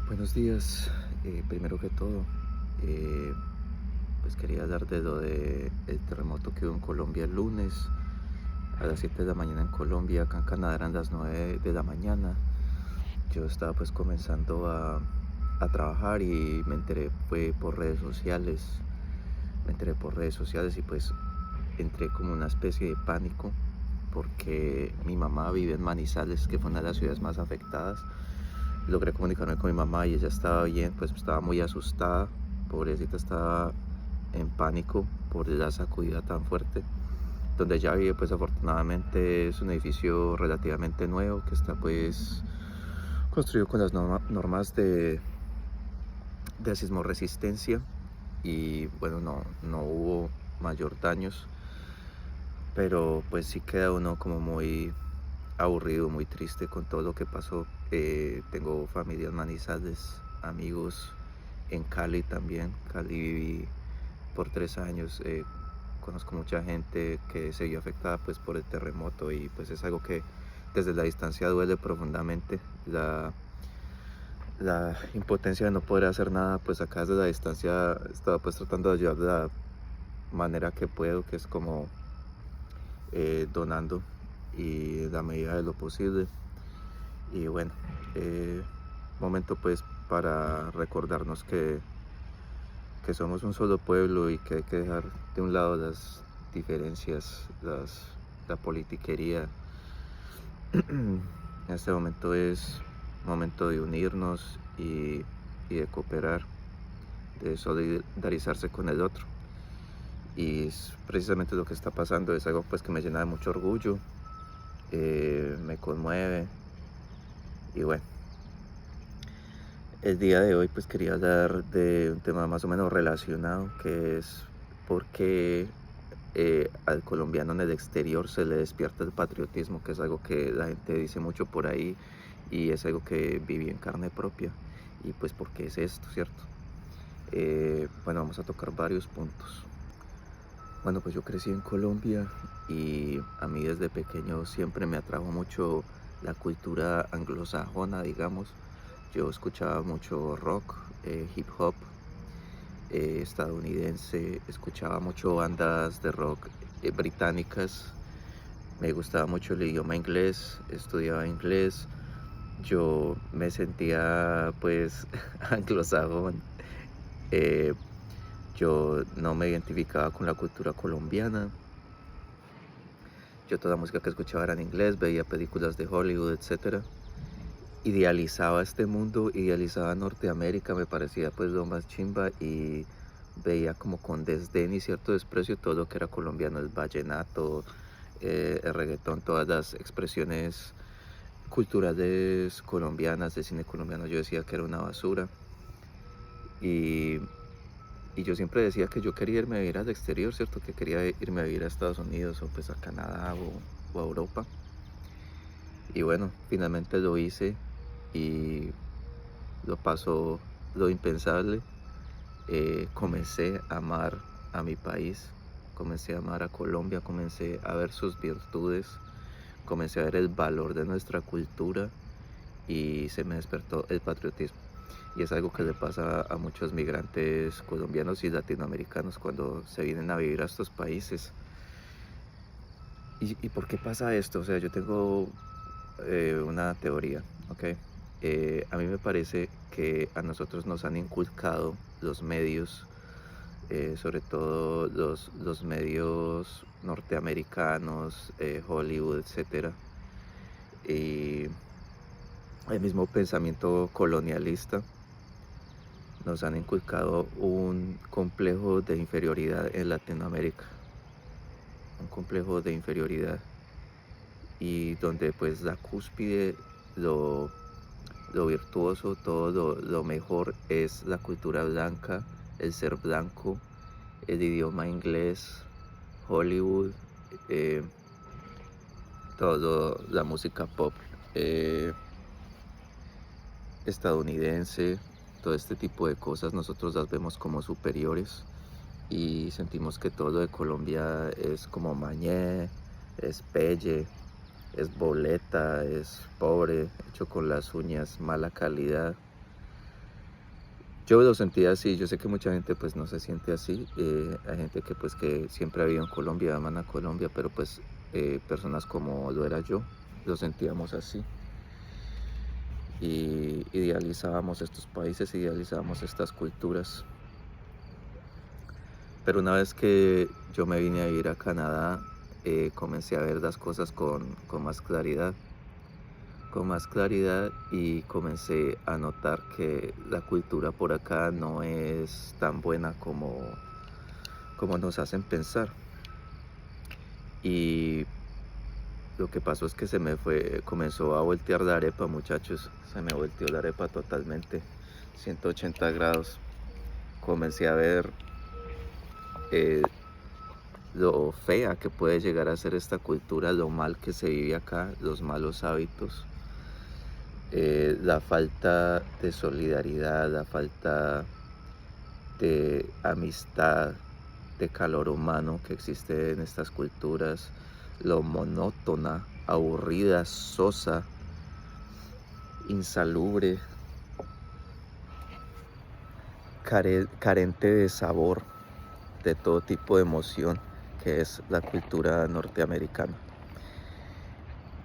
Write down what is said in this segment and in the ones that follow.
Buenos días. Primero que todo, eh, pues quería hablar de lo de el terremoto que hubo en Colombia el lunes a las 7 de la mañana en Colombia. Acá en Canadá eran las 9 de la mañana. Yo estaba pues comenzando a trabajar y me enteré fue por redes sociales. Me enteré por redes sociales y pues entré como una especie de pánico porque mi mamá vive en Manizales, que fue una de las ciudades más afectadas. Logré comunicarme con mi mamá y ella estaba bien, pues estaba muy asustada, pobrecita, estaba en pánico por la sacudida tan fuerte. Donde ella vive, pues afortunadamente es un edificio relativamente nuevo que está pues construido con las normas de sismoresistencia y bueno, no hubo mayor daños, pero pues sí queda uno como muy aburrido, muy triste con todo lo que pasó. Tengo familia en Manizales, amigos en Cali también. Cali viví por 3 años. Conozco mucha gente que se vio afectada pues por el terremoto y pues es algo que desde la distancia duele profundamente. La impotencia de no poder hacer nada, pues acá desde la distancia estaba pues tratando de ayudar de la manera que puedo, que es como donando y en la medida de lo posible. Y bueno, eh, momento pues para recordarnos que somos un solo pueblo y que hay que dejar de un lado las diferencias, la politiquería. En este momento es momento de unirnos y de cooperar, de solidarizarse con el otro. Y es precisamente lo que está pasando, es algo pues que me llena de mucho orgullo, me conmueve y bueno. El día de hoy pues quería hablar de un tema más o menos relacionado, que es por qué al colombiano en el exterior se le despierta el patriotismo, que es algo que la gente dice mucho por ahí y es algo que viví en carne propia. Y pues por qué es esto, ¿cierto? Bueno, vamos a tocar varios puntos. Bueno, pues yo crecí en Colombia y a mí desde pequeño siempre me atrajo mucho la cultura anglosajona, digamos. Yo escuchaba mucho rock, hip hop estadounidense, escuchaba mucho bandas de rock británicas, me gustaba mucho el idioma inglés, estudiaba inglés, yo me sentía pues anglosajón. eh, yo no me identificaba con la cultura colombiana. Yo toda la música que escuchaba era en inglés, veía películas de Hollywood, etcétera. Idealizaba este mundo, idealizaba Norteamérica, me parecía pues lo más chimba y veía como con desdén y cierto desprecio todo lo que era colombiano, el vallenato, el reggaetón, todas las expresiones culturales colombianas, de cine colombiano, yo decía que era una basura y, y yo siempre decía que yo quería irme a vivir al exterior, ¿cierto? Que quería irme a vivir a Estados Unidos o pues a Canadá o a Europa. Y bueno, finalmente lo hice y lo pasó lo impensable. Comencé a amar a mi país, comencé a amar a Colombia, comencé a ver sus virtudes, comencé a ver el valor de nuestra cultura y se me despertó el patriotismo. Y es algo que le pasa a muchos migrantes colombianos y latinoamericanos cuando se vienen a vivir a estos países. ¿Y por qué pasa esto? O sea, yo tengo una teoría, ¿ok? A mí me parece que a nosotros nos han inculcado los medios, sobre todo los medios norteamericanos, Hollywood, etcétera, y el mismo pensamiento colonialista nos han inculcado un complejo de inferioridad en Latinoamérica, un complejo de inferioridad y donde pues la cúspide, lo, lo virtuoso, todo lo mejor es la cultura blanca, el ser blanco, el idioma inglés, Hollywood, eh, todo, la música pop eh, estadounidense, todo este tipo de cosas nosotros las vemos como superiores y sentimos que todo lo de Colombia es como mañé, es pelle, es boleta, es pobre, hecho con las uñas, mala calidad. Yo lo sentía así, yo sé que mucha gente pues no se siente así, hay gente que pues que siempre ha vivido en Colombia, aman a Colombia, pero pues personas como lo era yo, lo sentíamos así y idealizábamos estos países, idealizábamos estas culturas. Pero una vez que yo me vine a ir a Canadá, comencé a ver las cosas con más claridad, y comencé a notar que la cultura por acá no es tan buena como nos hacen pensar. Y lo que pasó es que comenzó a voltear la arepa, muchachos. Se me volteó la arepa totalmente, 180 grados. Comencé a ver eh, lo fea que puede llegar a ser esta cultura, lo mal que se vive acá, los malos hábitos, la falta de solidaridad, la falta de amistad, de calor humano que existe en estas culturas, lo monótona, aburrida, sosa, insalubre, carente de sabor, de todo tipo de emoción que es la cultura norteamericana.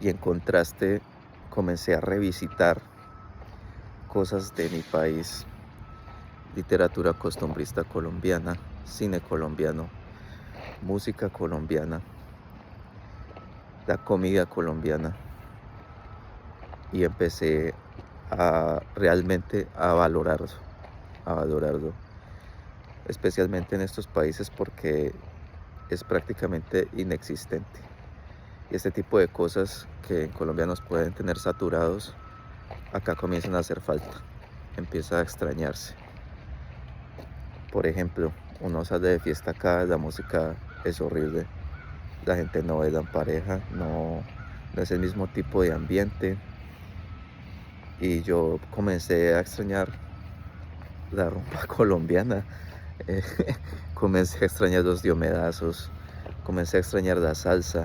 Y en contraste, comencé a revisitar cosas de mi país, literatura costumbrista colombiana, cine colombiano, música colombiana, la comida colombiana, y empecé realmente a valorarlo, especialmente en estos países porque es prácticamente inexistente. Y este tipo de cosas que en Colombia nos pueden tener saturados, acá comienzan a hacer falta, empieza a extrañarse. Por ejemplo, uno sale de fiesta acá, la música es horrible, la gente no baila en pareja, no es el mismo tipo de ambiente. Y yo comencé a extrañar la rumba colombiana, eh, comencé a extrañar los diomedazos, comencé a extrañar la salsa,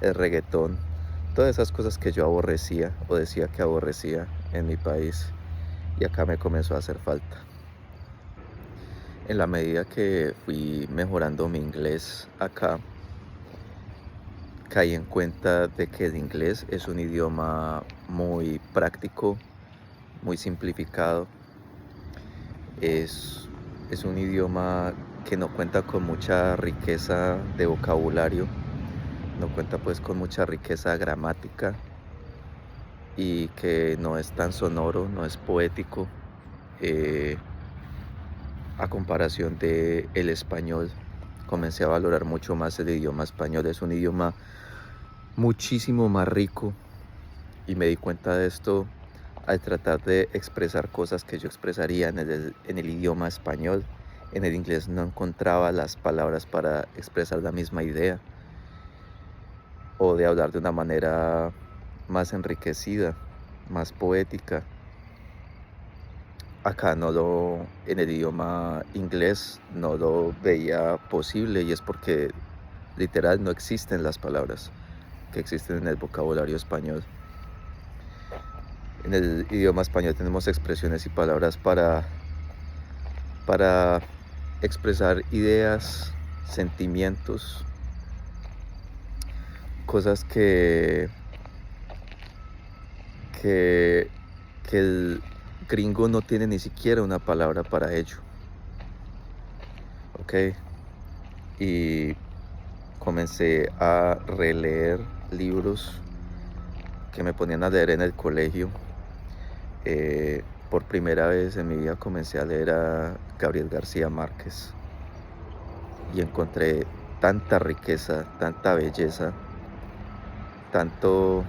el reggaetón, todas esas cosas que yo aborrecía o decía que aborrecía en mi país, y acá me comenzó a hacer falta. En la medida que fui mejorando mi inglés acá, caí en cuenta de que el inglés es un idioma muy práctico, muy simplificado. Es, es un idioma que no cuenta con mucha riqueza de vocabulario, no cuenta pues con mucha riqueza gramática, y que no es tan sonoro, no es poético, eh, a comparación de el español. Comencé a valorar mucho más el idioma español, es un idioma muchísimo más rico, y me di cuenta de esto al tratar de expresar cosas que yo expresaría en el idioma español. En el inglés no encontraba las palabras para expresar la misma idea, o de hablar de una manera más enriquecida, más poética. Acá en el idioma inglés no lo veía posible, y es porque literal no existen las palabras que existen en el vocabulario español. En el idioma español tenemos expresiones y palabras para expresar ideas, sentimientos, cosas que, que el gringo no tiene ni siquiera una palabra para ello. ¿Ok? Y comencé a releer libros que me ponían a leer en el colegio. Por primera vez en mi vida comencé a leer a Gabriel García Márquez, y encontré tanta riqueza, tanta belleza, tanto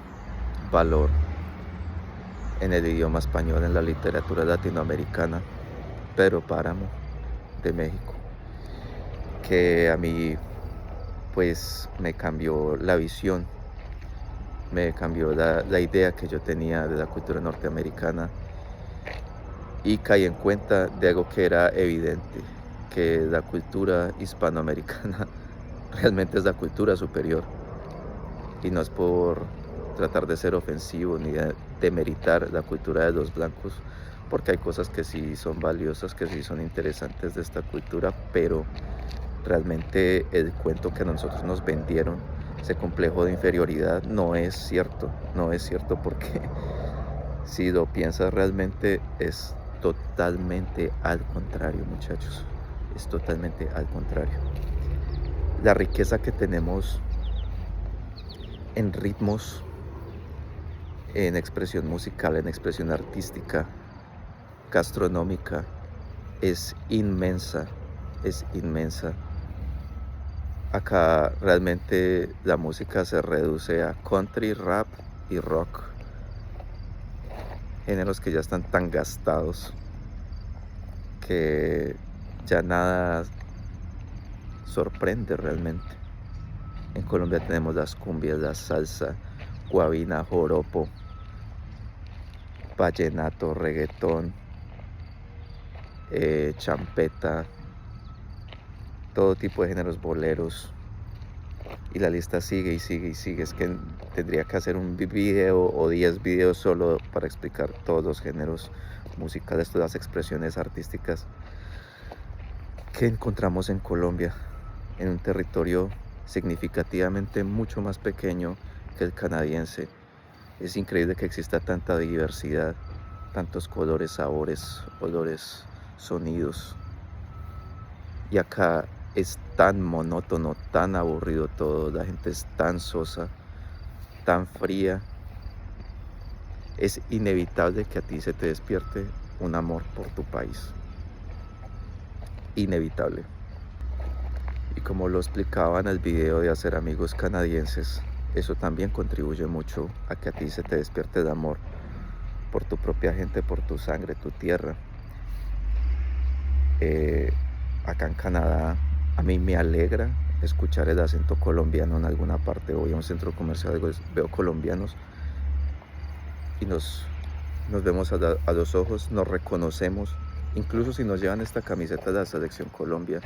valor en el idioma español, en la literatura latinoamericana, Pedro Páramo de México, que a mí pues me cambió la visión, me cambió la idea que yo tenía de la cultura norteamericana, y caí en cuenta de algo que era evidente, que la cultura hispanoamericana realmente es la cultura superior. Y no es por tratar de ser ofensivo ni de demeritar la cultura de los blancos, porque hay cosas que sí son valiosas, que sí son interesantes de esta cultura, pero realmente el cuento que a nosotros nos vendieron, ese complejo de inferioridad, no es cierto, no es cierto porque si lo piensas realmente es totalmente al contrario, muchachos, es totalmente al contrario. La riqueza que tenemos en ritmos, en expresión musical, en expresión artística, gastronómica, es inmensa, es inmensa. Acá realmente la música se reduce a country, rap y rock, géneros que ya están tan gastados que ya nada sorprende realmente. En Colombia tenemos las cumbias, la salsa, guabina, joropo, vallenato, reggaetón, champeta, todo tipo de géneros, boleros, y la lista sigue y sigue y sigue. Es que tendría que hacer un video o 10 videos solo para explicar todos los géneros musicales, todas las expresiones artísticas que encontramos en Colombia, en un territorio significativamente mucho más pequeño que el canadiense. Es increíble que exista tanta diversidad, tantos colores, sabores, olores, sonidos. Y acá es tan monótono, tan aburrido todo, la gente es tan sosa, tan fría. Es inevitable que a ti se te despierte un amor por tu país. Inevitable. Y como lo explicaba en el video de hacer amigos canadienses, eso también contribuye mucho a que a ti se te despierte el amor por tu propia gente, por tu sangre, tu tierra. Acá en Canadá, a mí me alegra escuchar el acento colombiano en alguna parte. Voy a un centro comercial, veo colombianos y nos vemos a los ojos, nos reconocemos. Incluso si nos llevan esta camiseta de la Selección Colombia,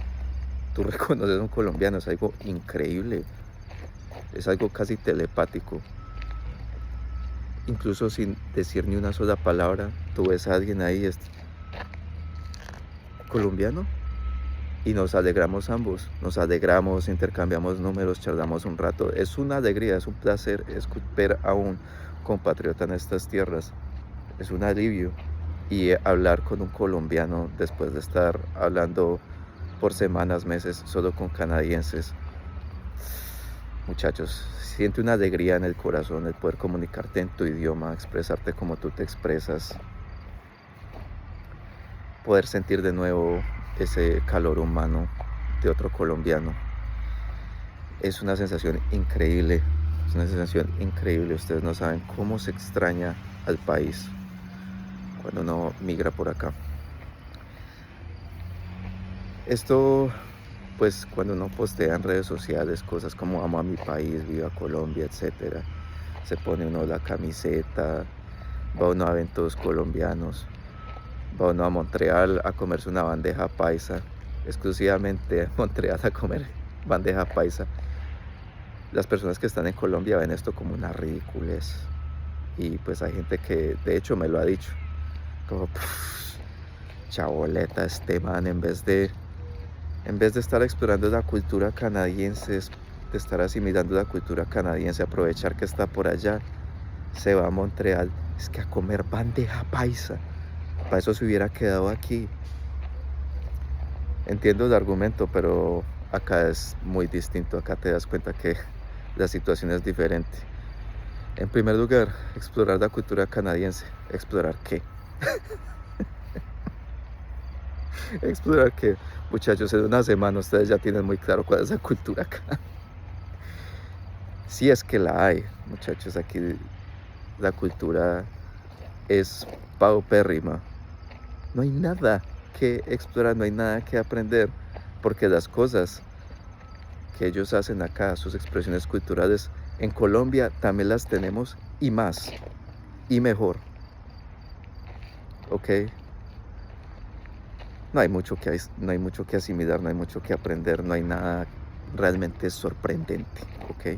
tú reconoces a un colombiano, es algo increíble, es algo casi telepático. Incluso sin decir ni una sola palabra, tú ves a alguien ahí, es colombiano, y nos alegramos ambos, nos alegramos, intercambiamos números, charlamos un rato. Es una alegría, es un placer ver a un compatriota en estas tierras, es un alivio. Y hablar con un colombiano después de estar hablando por semanas, meses, solo con canadienses. Muchachos, siente una alegría en el corazón el poder comunicarte en tu idioma, expresarte como tú te expresas, poder sentir de nuevo ese calor humano de otro colombiano. Es una sensación increíble, es una sensación increíble. Ustedes no saben cómo se extraña al país cuando uno migra por acá. Esto, pues cuando uno postea en redes sociales cosas como amo a mi país, viva Colombia, etcétera, se pone uno la camiseta, va uno a eventos colombianos, va uno a Montreal a comerse una bandeja paisa, exclusivamente a Montreal a comer bandeja paisa. Las personas que están en Colombia ven esto como una ridiculez, y pues hay gente que de hecho me lo ha dicho, como chaboleta este man, en vez de estar explorando la cultura canadiense, de estar asimilando la cultura canadiense, aprovechar que está por allá, se va a Montreal, es que a comer bandeja paisa. Para eso se hubiera quedado aquí. Entiendo el argumento, pero acá es muy distinto. Acá te das cuenta que la situación es diferente. En primer lugar, explorar la cultura canadiense. ¿Explorar qué? ¿Explorar qué? Muchachos, en una semana ustedes ya tienen muy claro cuál es la cultura acá. Si es que la hay, muchachos, aquí la cultura es paupérrima. No hay nada que explorar, no hay nada que aprender, porque las cosas que ellos hacen acá, sus expresiones culturales, en Colombia también las tenemos y más, y mejor. ¿Ok? No hay mucho que asimilar, no hay mucho que aprender, no hay nada realmente sorprendente. ¿Ok?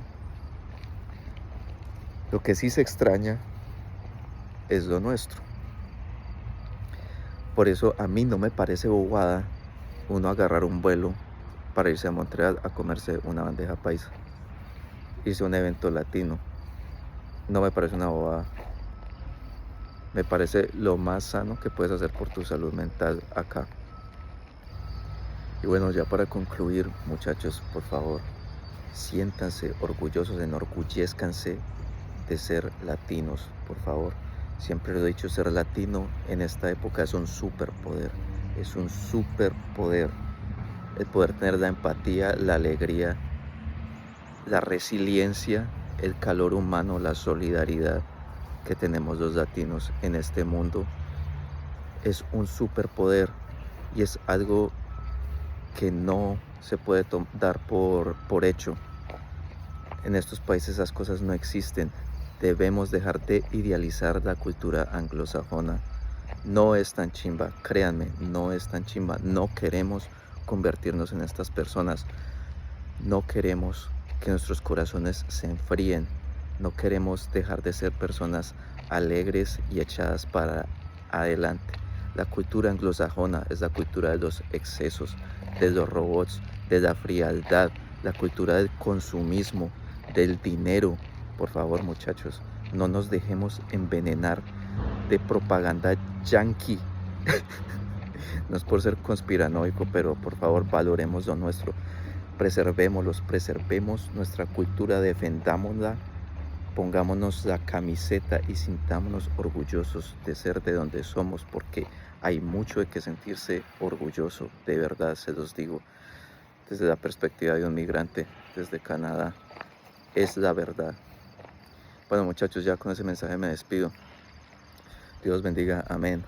Lo que sí se extraña es lo nuestro. Por eso a mí no me parece bobada uno agarrar un vuelo para irse a Montreal a comerse una bandeja paisa, irse a un evento latino. No me parece una bobada. Me parece lo más sano que puedes hacer por tu salud mental acá. Y bueno, ya para concluir, muchachos, por favor, siéntanse orgullosos, enorgullezcanse de ser latinos, por favor. Siempre lo he dicho, ser latino en esta época es un superpoder. Es un superpoder. El poder tener la empatía, la alegría, la resiliencia, el calor humano, la solidaridad que tenemos los latinos en este mundo es un superpoder y es algo que no se puede dar por hecho. En estos países esas cosas no existen. Debemos dejar de idealizar la cultura anglosajona. No es tan chimba, créanme, no es tan chimba. No queremos convertirnos en estas personas. No queremos que nuestros corazones se enfríen. No queremos dejar de ser personas alegres y echadas para adelante. La cultura anglosajona es la cultura de los excesos, de los robots, de la frialdad, la cultura del consumismo, del dinero. Por favor, muchachos, no nos dejemos envenenar de propaganda yankee. No es por ser conspiranoico, pero por favor valoremos lo nuestro. Preservemos nuestra cultura, defendámosla, pongámonos la camiseta y sintámonos orgullosos de ser de donde somos, porque hay mucho de que sentirse orgulloso, de verdad se los digo, desde la perspectiva de un migrante desde Canadá, es la verdad. Bueno, muchachos, ya con ese mensaje me despido. Dios bendiga, amén.